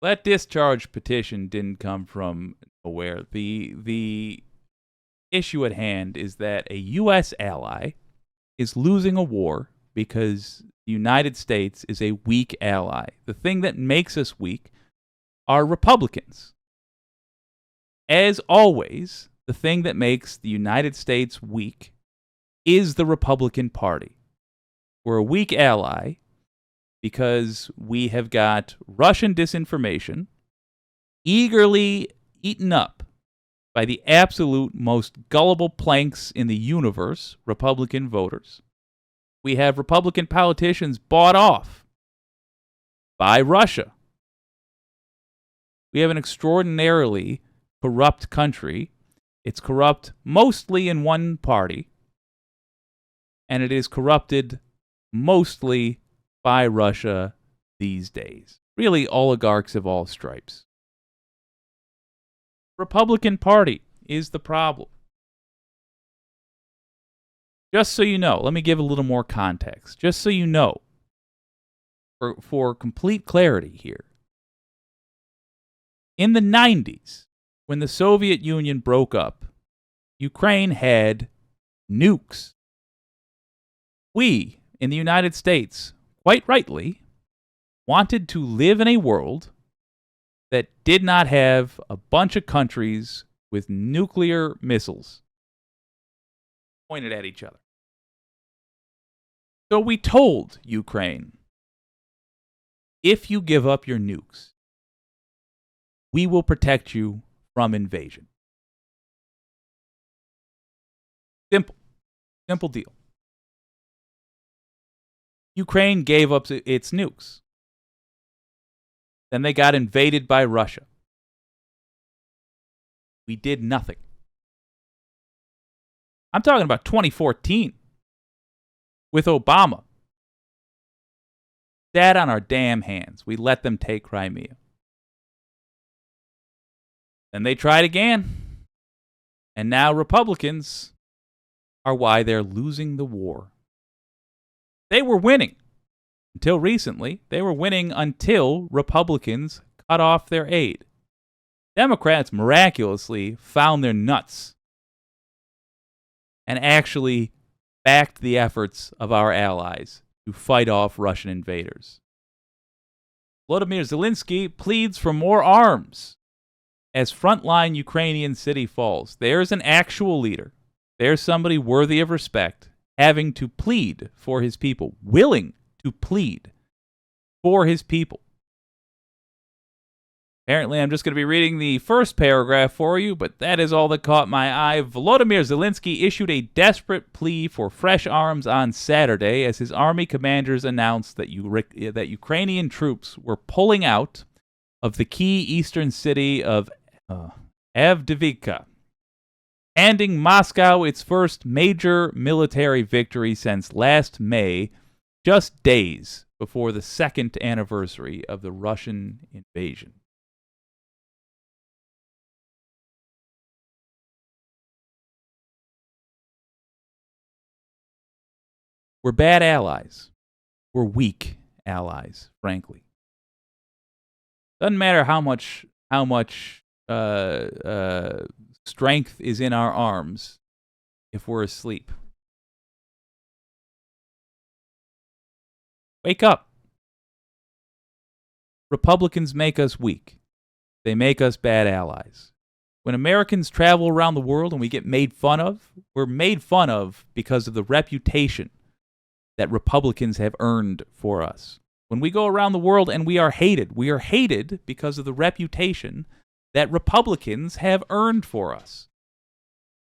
That discharge petition didn't come from nowhere. The issue at hand is that a U.S. ally is losing a war because the United States is a weak ally. The thing that makes us weak are Republicans. As always, the thing that makes the United States weak is the Republican Party. We're a weak ally because we have got Russian disinformation eagerly eaten up by the absolute most gullible planks in the universe, Republican voters. We have Republican politicians bought off by Russia. We have an extraordinarily corrupt country. It's corrupt mostly in one party, and it is corrupted mostly by Russia these days. Really, oligarchs of all stripes. Republican Party is the problem. Just so you know, let me give a little more context. Just so you know, for complete clarity here. In the 90s, when the Soviet Union broke up, Ukraine had nukes. We, in the United States, quite rightly, wanted to live in a world that did not have a bunch of countries with nuclear missiles pointed at each other. So we told Ukraine, if you give up your nukes, we will protect you from invasion. Simple deal. Ukraine gave up its nukes. Then they got invaded by Russia. We did nothing. I'm talking about 2014 with Obama. Sat on our damn hands. We let them take Crimea. Then they tried again. And now Republicans are why they're losing the war. They were winning. Until recently, they were winning until Republicans cut off their aid. Democrats miraculously found their nuts and actually backed the efforts of our allies to fight off Russian invaders. Volodymyr Zelensky pleads for more arms as frontline Ukrainian city falls. There's an actual leader. There's somebody worthy of respect having to plead for his people, willing to plead for his people. Apparently, I'm just going to be reading the first paragraph for you, but that is all that caught my eye. Volodymyr Zelensky issued a desperate plea for fresh arms on Saturday as his army commanders announced that Ukrainian troops were pulling out of the key eastern city of Avdiivka, handing Moscow its first major military victory since last May, just days before the second anniversary of the Russian invasion. We're bad allies. We're weak allies, frankly. Doesn't matter how much strength is in our arms if we're asleep. Wake up. Republicans make us weak. They make us bad allies. When Americans travel around the world and we get made fun of, we're made fun of because of the reputation that Republicans have earned for us. When we go around the world and we are hated because of the reputation that Republicans have earned for us.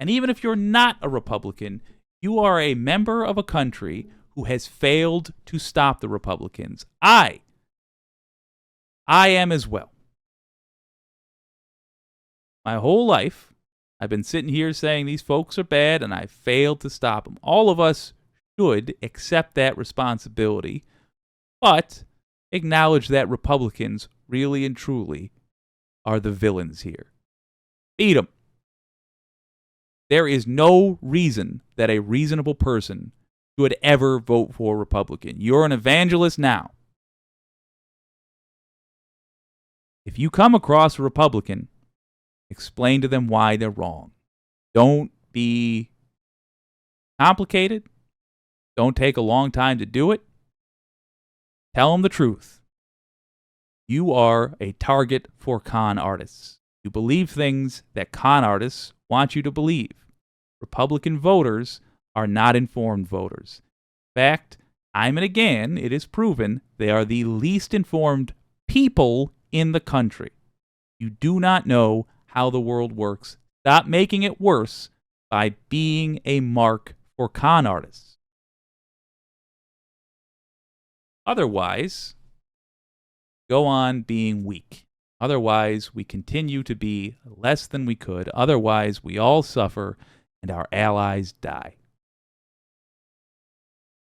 And even if you're not a Republican, you are a member of a country who has failed to stop the Republicans. I am as well. My whole life, I've been sitting here saying these folks are bad and I failed to stop them. All of us should accept that responsibility, but acknowledge that Republicans really and truly are the villains here. Beat them. There is no reason that a reasonable person would ever vote for a Republican. You're an evangelist now. If you come across a Republican, explain to them why they're wrong. Don't be complicated. Don't take a long time to do it. Tell them the truth. You are a target for con artists. You believe things that con artists want you to believe. Republican voters are not informed voters. In fact, time and again, it is proven they are the least informed people in the country. You do not know how the world works. Stop making it worse by being a mark for con artists. Otherwise, go on being weak. Otherwise, we continue to be less than we could. Otherwise, we all suffer and our allies die.